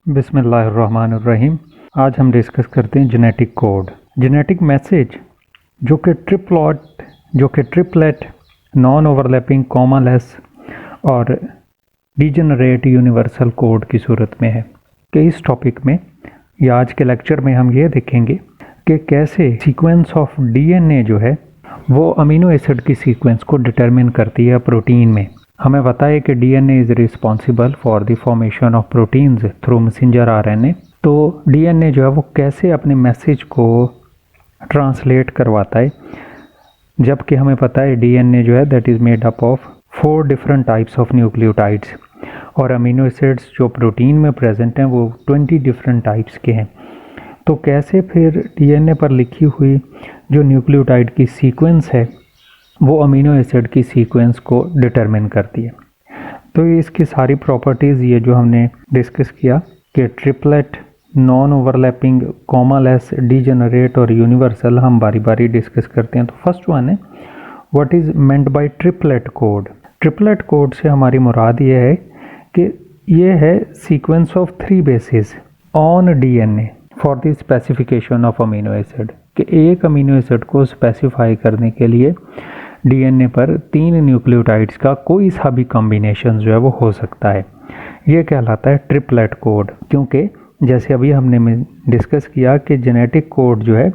बिस्मिल्लाहिर्रहमानिर्रहीम। आज हम डिस्कस करते हैं जेनेटिक कोड। जेनेटिक मैसेज जो कि ट्रिपलेट नॉन ओवरलैपिंग कॉमालेस और डिजेनरेट यूनिवर्सल कोड की सूरत में है। कि इस टॉपिक में या आज के लेक्चर में हम ये देखेंगे कि कैसे सीक्वेंस ऑफ डीएनए जो है वो अमीनो एसिड की सीक्वेंस को डिटरमिन करती है प्रोटीन में। हमें पता है कि DNA is responsible for the formation of proteins through messenger RNA. तो डीएनए जो है वो कैसे अपने मैसेज को ट्रांसलेट करवाता है, जबकि हमें पता है डीएनए जो है that is made up of 4 different types of nucleotides और अमीनो एसिड्स जो प्रोटीन में प्रेजेंट हैं वो 20 डिफरेंट टाइप्स के हैं। तो कैसे फिर डीएनए पर लिखी हुई जो न्यूक्लियोटाइड की सीक्वेंस है वो अमीनो एसिड की सीक्वेंस को डिटरमिन करती है। तो इसकी सारी प्रॉपर्टीज़ ये जो हमने डिस्कस किया कि triplet non overlapping commaless degenerate और यूनिवर्सल हम बारी बारी डिस्कस करते हैं। तो फर्स्ट वन है what is meant by triplet code. Triplet code से हमारी मुराद ये है कि ये है sequence of 3 basis on DNA for the specification of amino acid. कि एक अमीनो एसिड को स्पेसिफाई करने के लिए डीएनए पर 3 न्यूक्लियोटाइड्स का कोई सा भी कॉम्बिनेशन जो है वो हो सकता है। ये कहलाता है ट्रिपलेट कोड, क्योंकि जैसे अभी हमने डिस्कस किया कि जेनेटिक कोड जो है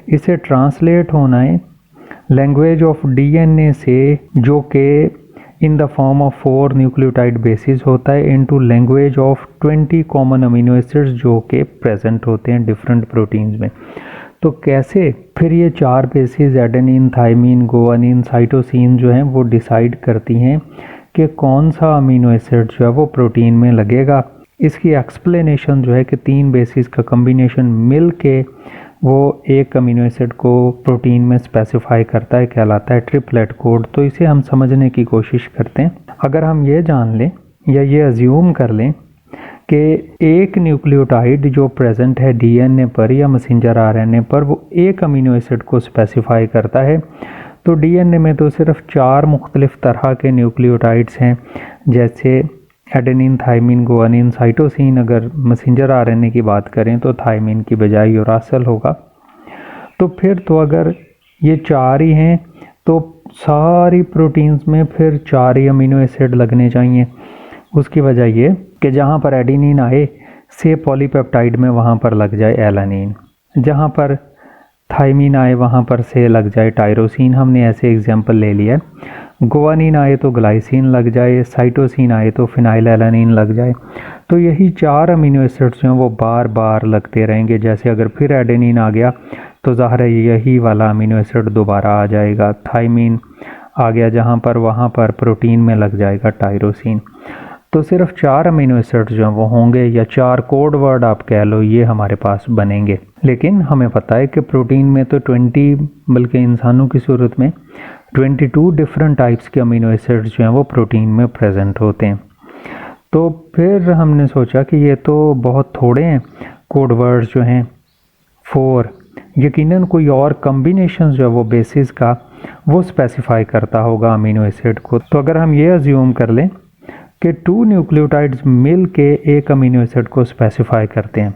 इसे ट्रांसलेट होना है लैंग्वेज ऑफ डीएनए से जो कि in the form of 4 nucleotide basis होता है into language of 20 common amino acids जो कि प्रेजेंट होते हैं डिफरेंट प्रोटीन्स में। तो कैसे फिर ये 4 basis adenine, thymine, guanine, cytosine जो हैं वो डिसाइड करती हैं कि कौन सा अमीनो एसिड जो है वो प्रोटीन में लगेगा। इसकी एक्सप्लेनेशन जो है कि 3 बेसिस का कॉम्बिनेशन मिल के वो एक अमीनो एसिड को प्रोटीन में स्पेसिफाई करता है, कहलाता है ट्रिपलेट कोड। तो इसे हम समझने की कोशिश करते हैं। अगर हम ये जान लें या ये अज्यूम कर लें कि एक न्यूक्लियोटाइड जो प्रेजेंट है डीएनए पर या मैसेंजर आरएनए पर वो एक अमीनो एसिड को स्पेसिफाई करता है, तो डीएनए में तो सिर्फ 4 मुख्तलिफ तरह के न्यूक्लियोटाइड्स हैं, जैसे एडेनिन, थाइमिन, गुआनिन, साइटोसिन। अगर मैसेंजर आरएनए की बात करें तो थाइमिन की बजाय यूरासिल होगा। तो फिर तो अगर ये 4 ही हैं तो सारी प्रोटीन्स में फिर 4 ही अमीनो एसिड लगने चाहिए। उसकी वजह ये कि जहाँ पर एडेनिन आए से पॉलीपेप्टाइड में वहाँ पर लग जाए एलानिन, जहाँ पर थाइमिन आए वहाँ पर से लग जाए टायरोसिन। हमने ऐसे एग्जांपल ले लिया। गुआनिन आए तो ग्लाइसिन लग जाए, साइटोसिन आए तो फिनाइल एलानिन लग जाए। तो यही 4 अमीनो एसिड्स हैं वो बार बार लगते रहेंगे। जैसे अगर फिर एडेनिन आ गया तो ज़ाहिर है यही वाला अमीनो एसिड दोबारा आ जाएगा। थाइमिन आ गया जहाँ पर वहाँ पर प्रोटीन में लग जाएगा टायरोसिन। तो सिर्फ 4 अमीनो एसिड्स जो वो होंगे या 4 कोड वर्ड आप कह लो, ये हमारे पास बनेंगे। लेकिन हमें पता है कि प्रोटीन में तो 20 बल्कि इंसानों की सूरत में 22 डिफरेंट टाइप्स के अमीनो एसिड्स जो हैं वो प्रोटीन में प्रेजेंट होते हैं। तो फिर हमने सोचा कि ये तो बहुत थोड़े हैं कोड वर्ड्स जो हैं 4, यकीनन कोई और कॉम्बिनेशन जो है वो बेसिस का वो स्पेसिफाई करता होगा अमीनो एसिड को। तो अगर हम ये अज्यूम कर लें कि 2 न्यूक्लियोटाइड्स मिल के एक अमीनो एसिड को स्पेसिफाई करते हैं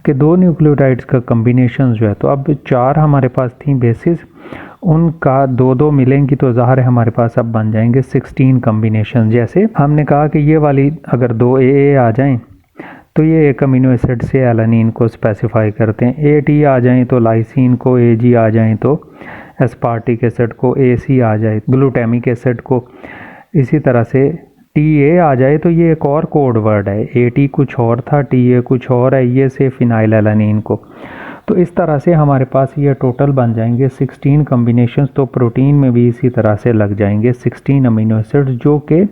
कि 2 न्यूक्लियोटाइड्स का कॉम्बिनेशन जो है, तो अब 4 हमारे पास थी बेसिस, उनका 2-2 मिलेंगी तो ज़ाहिर है हमारे पास अब बन जाएंगे 16 कॉम्बिनेशन। जैसे हमने कहा कि ये वाली अगर 2 AA आ जाएं तो ये एक अमीनो एसिड से एलानिन को स्पेसिफाई करते हैं। AT आ जाएं तो लाइसिन को, AG आ जाएं तो एस्पार्टिक एसिड को, AC आ जाए ग्लूटामिक एसिड को। इसी तरह से TA आ जाए तो ये एक और कोड वर्ड है। AT कुछ और था, TA कुछ और है, ये से फिनाइल एलानिन को। तो इस तरह से हमारे पास ये टोटल बन जाएंगे 16 कॉम्बिनेशंस। तो प्रोटीन में भी इसी तरह से लग जाएंगे 16 अमीनो एसिड्स जो कि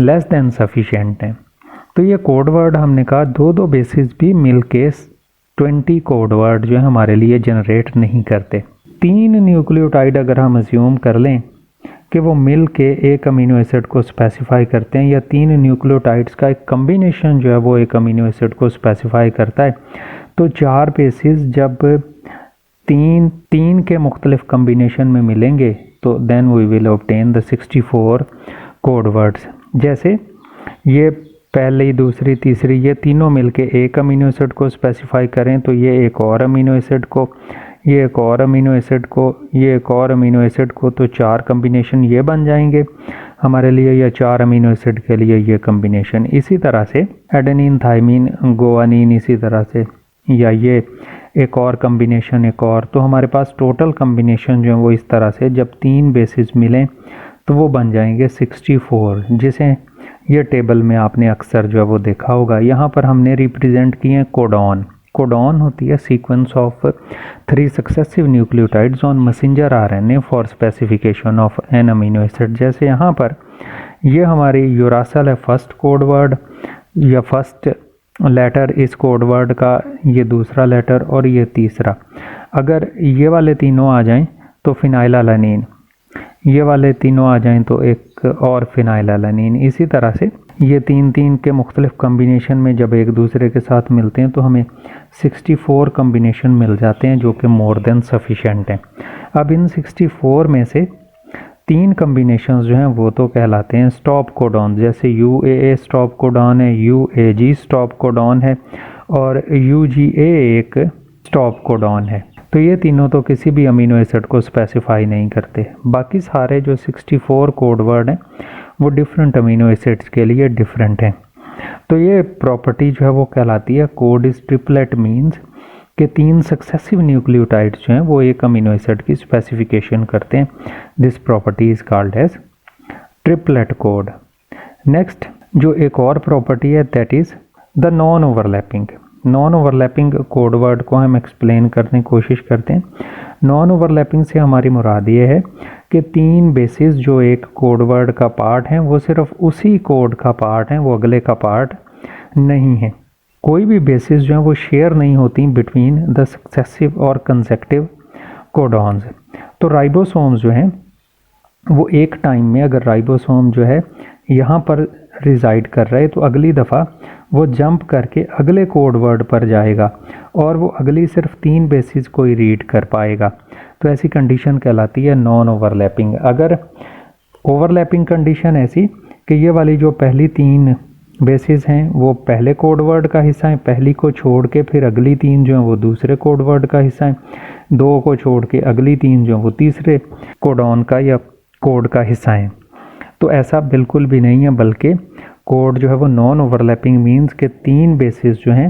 लेस देन सफिशिएंट हैं। तो ये कोड वर्ड हमने कहा 2-2 बेसिस भी मिल के 20 कोड वर्ड जो है हमारे लिए जनरेट नहीं करते। 3 न्यूक्लियोटाइड अगर हम अज्यूम कर लें कि वो मिल के एक अमीनो एसिड को स्पेसिफाई करते हैं, या 3 न्यूक्लियोटाइड्स का एक कॉम्बिनेशन जो है वो एक अमीनो एसिड को स्पेसिफाई करता है, तो 4 बेसिस जब 3 के मुख्तलिफ कॉम्बिनेशन में मिलेंगे तो then we will obtain the 64 code words. जैसे ये पहली, दूसरी, तीसरी ये तीनों मिलके एक अमीनो एसिड को स्पेसिफाई करें तो ये एक और अमीनो एसिड को, ये एक और अमीनो एसिड को, ये एक और अमीनो एसिड को, तो 4 कम्बिनेशन ये बन जाएंगे हमारे लिए, या 4 अमीनो एसिड के लिए ये कम्बिनेशन। इसी तरह से एडेनिन, थाइमिन, गुआनिन, इसी तरह से, या ये एक और कम्बिनेशन, एक और, तो हमारे पास टोटल कम्बिनेशन जो है वो इस तरह से जब 3 बेसिस मिलें तो वो बन जाएंगे 64, जिसे ये टेबल में आपने अक्सर जो है वो देखा होगा। यहाँ पर हमने रिप्रेजेंट किए कोडॉन। कोडॉन होती है sequence of 3 successive nucleotides on messenger RNA for specification of an amino acid. जैसे यहाँ पर ये हमारी यूरासिल है फर्स्ट कोड वर्ड, या फर्स्ट लेटर इस कोड वर्ड का, ये दूसरा लेटर और ये तीसरा। अगर ये वाले तीनों आ जाएं तो फिनाइलएलानिन, ये वाले तीनों आ जाएं तो एक और फिनाइलएलानिन। इसी तरह से ये 3 के मुख्तलिफ कम्बिनेशन में जब एक दूसरे के साथ मिलते हैं तो हमें 64 कम्बिनेशन मिल जाते हैं, जो कि मोर देन सफिशेंट हैं। अब इन 64 में से 3 कम्बिनेशंस जो हैं वो तो कहलाते हैं स्टॉप कोडॉन, जैसे UAA स्टॉप कोडॉन है, UAG स्टॉप कोडॉन है और UGA एक स्टॉप कोडॉन है। तो ये तीनों तो किसी भी अमीनो एसिड को स्पेसिफाई नहीं करते। बाकी सारे जो 64 कोड वर्ड हैं वो डिफरेंट अमीनो एसिड्स के लिए डिफरेंट हैं। तो ये प्रॉपर्टी जो है वो कहलाती है कोड इज ट्रिपलेट, मीन्स कि 3 सक्सेसिव न्यूक्लियोटाइड्स जो हैं वो एक अमीनो एसिड की स्पेसिफिकेशन करते हैं। This property is called as triplet code. Next जो एक और प्रॉपर्टी है that is the non overlapping. Non overlapping code word को हम एक्सप्लेन करने की कोशिश करते हैं। नॉन ओवरलैपिंग से हमारी मुराद ये है कि 3 बेसिस जो एक कोड वर्ड का पार्ट हैं वो सिर्फ उसी कोड का पार्ट हैं, वो अगले का पार्ट नहीं है। कोई भी बेसिस जो है वो शेयर नहीं होती बिटवीन द सक्सेसिव और कंसेक्टिव कोडॉन्स। तो राइबोसोम्स जो हैं वो एक टाइम में, अगर राइबोसोम जो है यहाँ पर रिजाइड कर रहे तो अगली दफ़ा वो जंप करके अगले कोड वर्ड पर जाएगा और वो अगली सिर्फ 3 बेसिस को ही रीड कर पाएगा। तो ऐसी कंडीशन कहलाती है नॉन ओवरलैपिंग। अगर ओवरलैपिंग कंडीशन ऐसी कि ये वाली जो पहली 3 बेसिस हैं वो पहले कोड वर्ड का हिस्सा है, पहली को छोड़ के फिर अगली 3 जो हैं वो दूसरे कोड वर्ड का हिस्सा है, 2 को छोड़ के अगली 3 जो हैं वो तीसरे कोडॉन का या कोड का हिस्सा है। तो ऐसा बिल्कुल भी नहीं है, बल्कि कोड जो है वो नॉन ओवरलैपिंग मीन्स के 3 बेसिस जो हैं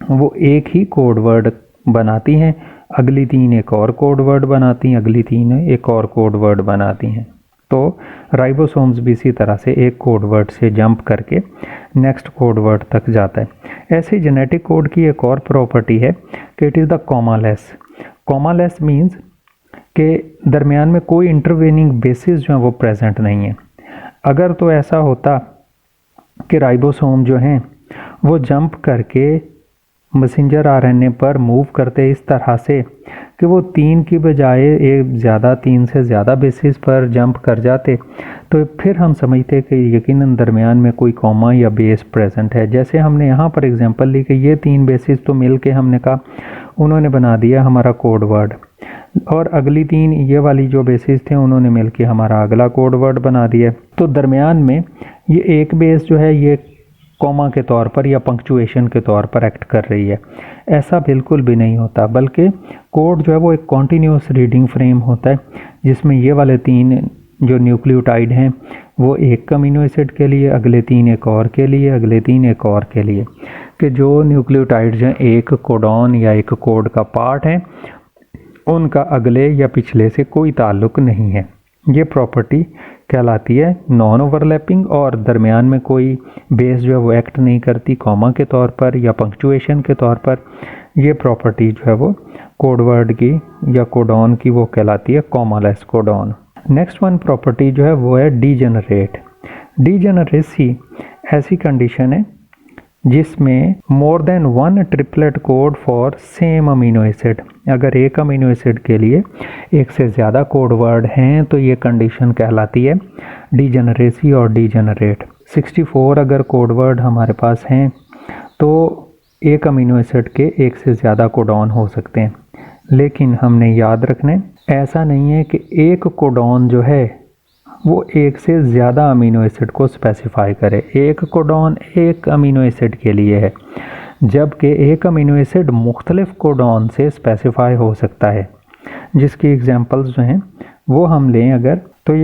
वो एक ही कोड वर्ड बनाती हैं, अगली 3 एक और कोड वर्ड बनाती हैं, अगली 3 एक और कोड वर्ड बनाती हैं। तो राइबोसोम्स भी इसी तरह से एक कोड वर्ड से जंप करके नेक्स्ट कोड वर्ड तक जाता है। ऐसे जेनेटिक कोड की एक और प्रॉपर्टी है कि it is the commaless. Commaless means के दरमियान में कोई इंटरवेनिंग बेसिस जो है वो प्रेजेंट नहीं है। अगर तो ऐसा होता कि राइबोसोम जो हैं वो जंप करके मैसेंजर आरएनए पर मूव करते इस तरह से कि वो 3 की बजाय एक ज़्यादा 3 से ज़्यादा बेसिस पर जंप कर जाते, तो फिर हम समझते कि यकीनन दरमियान में कोई कॉमा या बेस प्रेजेंट है। जैसे हमने यहाँ पर एग्जांपल ली कि ये 3 बेसिस तो मिल के हमने कहा उन्होंने बना दिया हमारा कोड वर्ड, और अगली 3 ये वाली जो बेसिस थे उन्होंने मिल के हमारा अगला कोड वर्ड बना दिया। तो दरमियान में ये एक बेस जो है ये कॉमा के तौर पर या पंक्चुएशन के तौर पर एक्ट कर रही है। ऐसा बिल्कुल भी नहीं होता, बल्कि कोड जो है वो एक कॉन्टीन्यूस रीडिंग फ्रेम होता है जिसमें ये वाले 3 जो न्यूक्लियोटाइड हैं वो एक अमीनो एसिड के लिए, अगले 3 एक और के लिए, अगले 3 एक और के लिए, कि जो न्यूक्लियोटाइड्स हैं एक कोडॉन या एक कोड का पार्ट है उनका अगले या पिछले से कोई ताल्लुक नहीं है। ये प्रॉपर्टी कहलाती है नॉन ओवरलैपिंग, और दरमियान में कोई बेस जो है वो एक्ट नहीं करती कॉमा के तौर पर या पंक्चुएशन के तौर पर। ये प्रॉपर्टी जो है वो कोड वर्ड की या कोडॉन की वो कहलाती है commaless codon. Next one property जो है वो है डीजेनरेट। डीजेनरेसी ऐसी कंडीशन है जिसमें मोर than 1 triplet code for same amino acid. अगर एक अमीनो एसिड के लिए एक से ज़्यादा कोड वर्ड हैं तो ये कंडीशन कहलाती है डीजेनरेसी और डीजेनरेट। 64 अगर कोड वर्ड हमारे पास हैं तो एक अमीनो एसिड के एक से ज़्यादा कोडॉन हो सकते हैं, लेकिन हमने याद रखना ऐसा नहीं है कि एक कोडॉन जो है वो एक से ज़्यादा अमीनो एसिड को स्पेसिफाई करे। एक कोडॉन एक अमीनो एसिड के लिए है, जबकि एक अमीनो एसिड मुख्तलिफ कोडॉन से स्पेसिफाई हो सकता है, जिसकी एग्जांपल्स जो हैं वो हम लें अगर, तो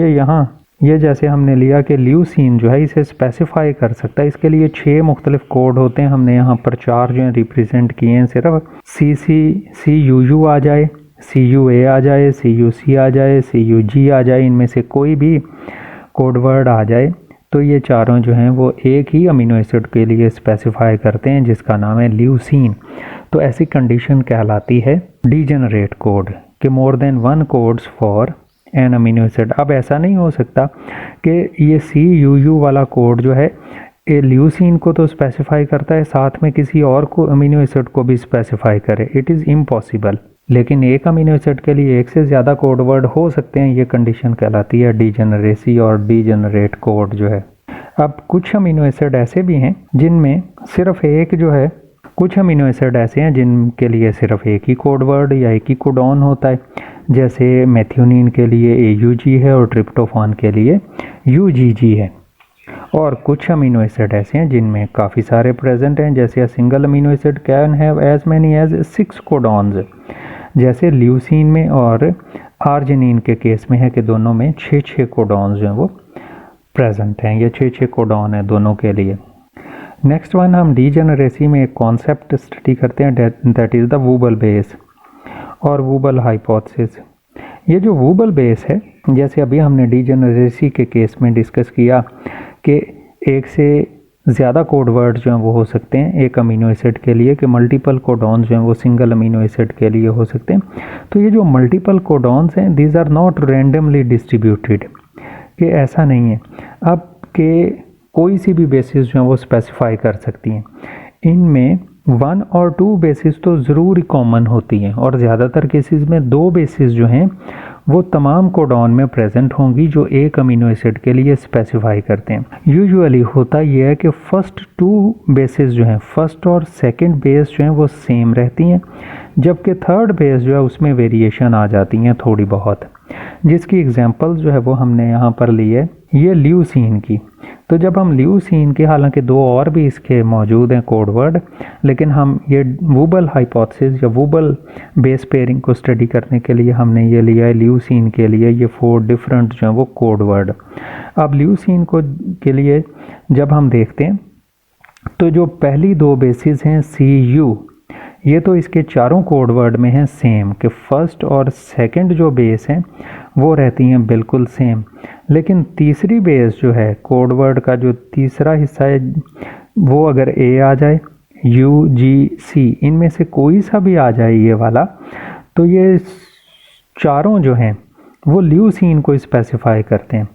ये जैसे हमने लिया कि ल्यूसीन जो है इसे स्पेसिफाई कर सकता है। इसके लिए 6 मुख्तलिफ कोड होते हैं, हमने यहाँ पर 4 जो हैं रिप्रेजेंट किए हैं। सिर्फ CUU आ जाए, CUA आ जाए, CUC आ जाए, CUG आ जाए, इनमें से कोई भी कोड वर्ड आ जाए तो ये चारों जो हैं वो एक ही अमीनो एसिड के लिए स्पेसिफाई करते हैं, जिसका नाम है ल्यूसीन। तो ऐसी कंडीशन कहलाती है डीजेनरेट कोड, कि more than 1 codes for an amino acid. अब ऐसा नहीं हो सकता कि ये CUU वाला कोड जो है ल्यूसीन को तो स्पेसिफाई करता है, साथ में किसी और को अमीनो एसिड को भी स्पेसिफाई करे। It is impossible. लेकिन एक अमीनो एसिड के लिए एक से ज़्यादा कोड वर्ड हो सकते हैं, ये कंडीशन कहलाती है डीजेनरेसी और डीजेनरेट कोड जो है। अब कुछ अमीनो एसिड ऐसे भी हैं जिनमें सिर्फ एक जो है, कुछ अमीनो एसिड ऐसे हैं जिनके लिए सिर्फ एक ही कोड वर्ड या एक ही कोडॉन होता है, जैसे मेथियोनिन के लिए AUG है और ट्रिप्टोफान के लिए UGG है। और कुछ अमीनो एसिड ऐसे हैं जिनमें काफ़ी सारे प्रेजेंट हैं, जैसे single amino acid can have as many as 6 codons, जैसे ल्यूसीन में और आर्जिनिन के केस में है कि दोनों में 6 कोडॉन्स जो हैं वो प्रेजेंट हैं। ये 6 कोडॉन है दोनों के लिए। नेक्स्ट वन, हम डीजेनरेसी में एक कॉन्सेप्ट स्टडी करते हैं, that is the wobble base और वूबल हाइपोथेसिस। ये जो वूबल बेस है, जैसे अभी हमने डीजेनरेसी के केस में डिस्कस किया कि एक से ज़्यादा कोड वर्ड जो हैं वो हो सकते हैं एक अमीनो एसिड के लिए, कि मल्टीपल कोडॉन्स जो हैं वो सिंगल अमीनो एसिड के लिए हो सकते हैं। तो ये जो मल्टीपल कोडॉन्स हैं, these are not randomly distributed, कि ऐसा नहीं है अब कि कोई सी भी बेसिस जो हैं वो स्पेसिफाई कर सकती हैं। इनमें 1 और 2 बेसिस तो ज़रूर ही कॉमन होती हैं, और ज़्यादातर केसेस में 2 बेसिस जो हैं वो तमाम कोडॉन में प्रेजेंट होंगी जो एक अमीनो एसिड के लिए स्पेसिफाई करते हैं। यूजुअली होता यह है कि फर्स्ट 2 बेसिस जो हैं, फर्स्ट और सेकंड बेस जो हैं वो सेम रहती हैं, जबकि थर्ड बेस जो है उसमें वेरिएशन आ जाती हैं थोड़ी बहुत, जिसकी एग्जांपल जो है वो हमने यहाँ पर ली है ये ल्यूसीन की। तो जब हम ल्यूसीन के, हालांकि 2 और भी इसके मौजूद हैं कोड वर्ड, लेकिन हम ये वूबल हाइपोथेसिस या वूबल बेस पेयरिंग को स्टडी करने के लिए हमने ये लिया है ल्यूसीन के लिए ये 4 डिफरेंट जो हैं वो कोड वर्ड। अब ल्यूसीन को के लिए जब हम देखते हैं तो जो पहली 2 बेसिस हैं CU, ये तो इसके चारों कोड वर्ड में हैं सेम, कि फर्स्ट और सेकंड जो बेस हैं वो रहती हैं बिल्कुल सेम। लेकिन तीसरी बेस जो है, कोड वर्ड का जो तीसरा हिस्सा है, वो अगर A आ जाए, UGC, इनमें से कोई सा भी आ जाए ये वाला, तो ये चारों जो हैं वो ल्यूसीन को स्पेसिफाई करते हैं।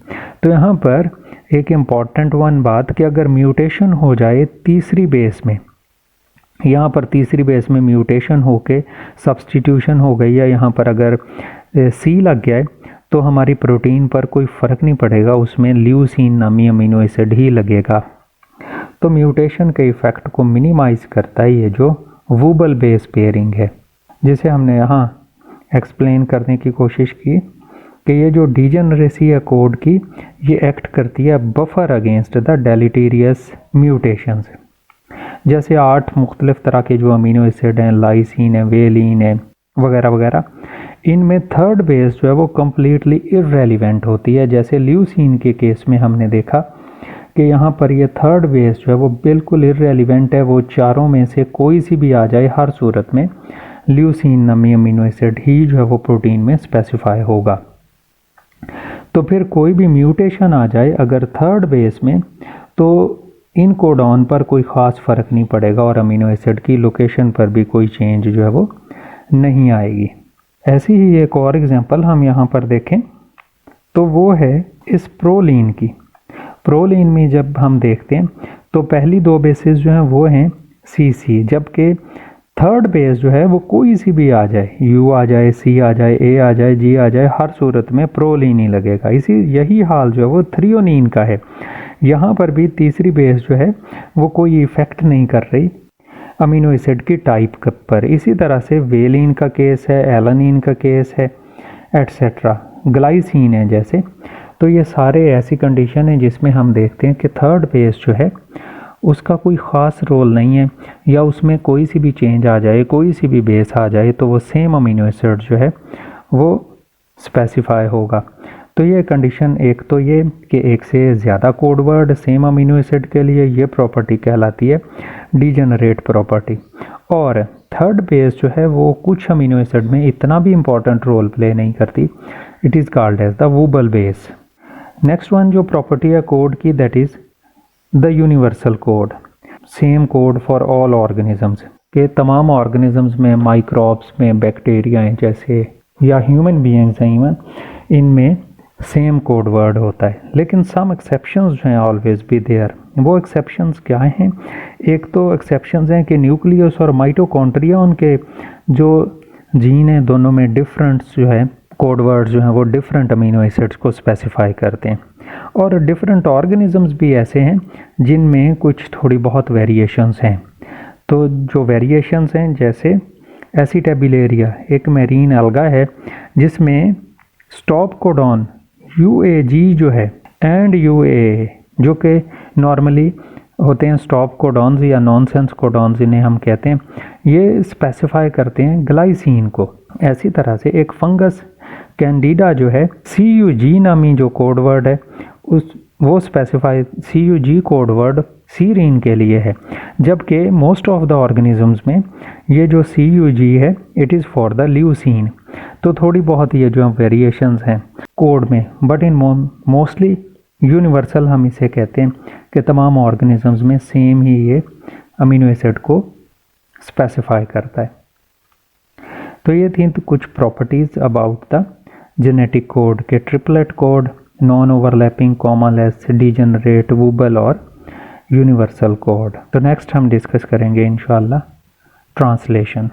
तो यहाँ पर एक इम्पॉर्टेंट वन बात, कि अगर म्यूटेशन हो जाए तीसरी बेस में, यहाँ पर तीसरी बेस में म्यूटेशन होके सब्स्टिट्यूशन हो गई, या यहाँ पर अगर C लग गया है, तो हमारी प्रोटीन पर कोई फ़र्क नहीं पड़ेगा, उसमें ल्यूसीन नामी अमीनो एसिड ही लगेगा। तो म्यूटेशन के इफ़ेक्ट को मिनिमाइज़ करता है ये जो वूबल बेस पेयरिंग है, जिसे हमने यहाँ एक्सप्लेन करने की कोशिश की कि ये जो डीजेनरेसी है कोड की, ये एक्ट करती है बफर अगेंस्ट द डेलिटेरियस म्यूटेशंस। जैसे 8 मुख्तलिफ तरह के जो अमीनो एसिड हैं, लाइसिन है, वेलिन है, वगैरह वगैरह, इनमें थर्ड बेस जो है वो कम्प्लीटली इर्रेलिवेंट होती है। जैसे ल्यूसीन के केस में हमने देखा कि यहाँ पर ये थर्ड बेस जो है वो बिल्कुल इर्रेलिवेंट है, वो चारों में से कोई सी भी आ जाए, हर सूरत में ल्यूसीन नामी अमीनो एसिड ही जो है वो प्रोटीन में स्पेसिफाई होगा। तो फिर कोई भी म्यूटेशन आ जाए अगर थर्ड बेस में, तो इन कोडॉन पर कोई ख़ास फ़र्क नहीं पड़ेगा और अमीनो एसिड की लोकेशन पर भी कोई चेंज जो है वो नहीं आएगी। ऐसी ही एक और एग्जांपल हम यहाँ पर देखें तो वो है इस प्रोलीन की। प्रोलीन में जब हम देखते हैं तो पहली 2 बेसिस जो हैं वो हैं CC, जबकि थर्ड बेस जो है वो कोई सी भी आ जाए, U आ जाए, C आ जाए, A आ जाए, G आ जाए, हर सूरत में प्रोलीन ही लगेगा। यही हाल जो है वो थ्रियोनीन का है। यहाँ पर भी तीसरी बेस जो है वो कोई इफ़ेक्ट नहीं कर रही अमीनो एसिड की टाइप पर। इसी तरह से वेलिन का केस है, एलानिन का केस है, एट्सेट्रा। ग्लाइसिन है जैसे, तो ये सारे ऐसी कंडीशन हैं जिसमें हम देखते हैं कि थर्ड बेस जो है उसका कोई ख़ास रोल नहीं है, या उसमें कोई सी भी चेंज आ जाए, कोई सी भी बेस आ जाए तो वो सेम अमीनो एसिड जो है वो स्पेसिफाई होगा। तो ये कंडीशन एक तो ये कि एक से ज़्यादा code word same amino acid के लिए, ये प्रॉपर्टी कहलाती है डीजेनरेट प्रॉपर्टी। और थर्ड बेस जो है वो कुछ अमीनो एसिड में इतना भी इम्पॉर्टेंट रोल प्ले नहीं करती, it is called as the wobble base. Next one जो प्रॉपर्टी है कोड की, that is the universal code. Same code for all organisms, के तमाम ऑर्गेनिजम्स में, माइक्रोब्स में, बैक्टीरिया हैं जैसे, या ह्यूमन बीइंग्स हैं इवन, इनमें सेम कोड वर्ड होता है। लेकिन सम एक्सेप्शंस जो हैं ऑलवेज बी देयर। वो एक्सेप्शंस क्या हैं? एक तो एक्सेप्शंस हैं कि न्यूक्लियस और माइटोकॉन्ड्रिया, उनके जो जीन हैं दोनों में डिफरेंट्स जो है कोड वर्ड जो हैं वो डिफरेंट अमीनो एसिड्स को स्पेसिफाई करते हैं। और डिफरेंट ऑर्गेनिजम्स भी ऐसे हैं जिनमें कुछ थोड़ी बहुत वेरिएशंस हैं। तो जो वेरिएशंस हैं जैसे एसिटाबिलेरिया एक मेरीन अलगा है जिसमें स्टॉप कोडॉन UAG जो है एंड UAA जो कि नॉर्मली होते हैं स्टॉप कोडॉन्स या नॉनसेंस कोडॉन्स इन्हें हम कहते हैं, ये स्पेसिफाई करते हैं ग्लाइसिन को। ऐसी तरह से एक फंगस कैंडिडा जो है CUG नामी जो कोड वर्ड है वो specify CUG code word serine के लिए है, जबकि मोस्ट ऑफ द ऑर्गेनिजम्स में ये जो CUG है it is for the leucine. तो थोड़ी बहुत ये जो वेरिएशंस हैं कोड में, बट इन मोस्टली यूनिवर्सल हम इसे कहते हैं कि तमाम ऑर्गेनिजम्स में सेम ही ये अमीनो एसिड को स्पेसिफाई करता है। तो ये थी तो कुछ properties about the genetic code के triplet code, non overlapping, commaless, degenerate, wobble और यूनिवर्सल कोड। तो नेक्स्ट हम डिस्कस करेंगे इंशाल्लाह ट्रांसलेशन।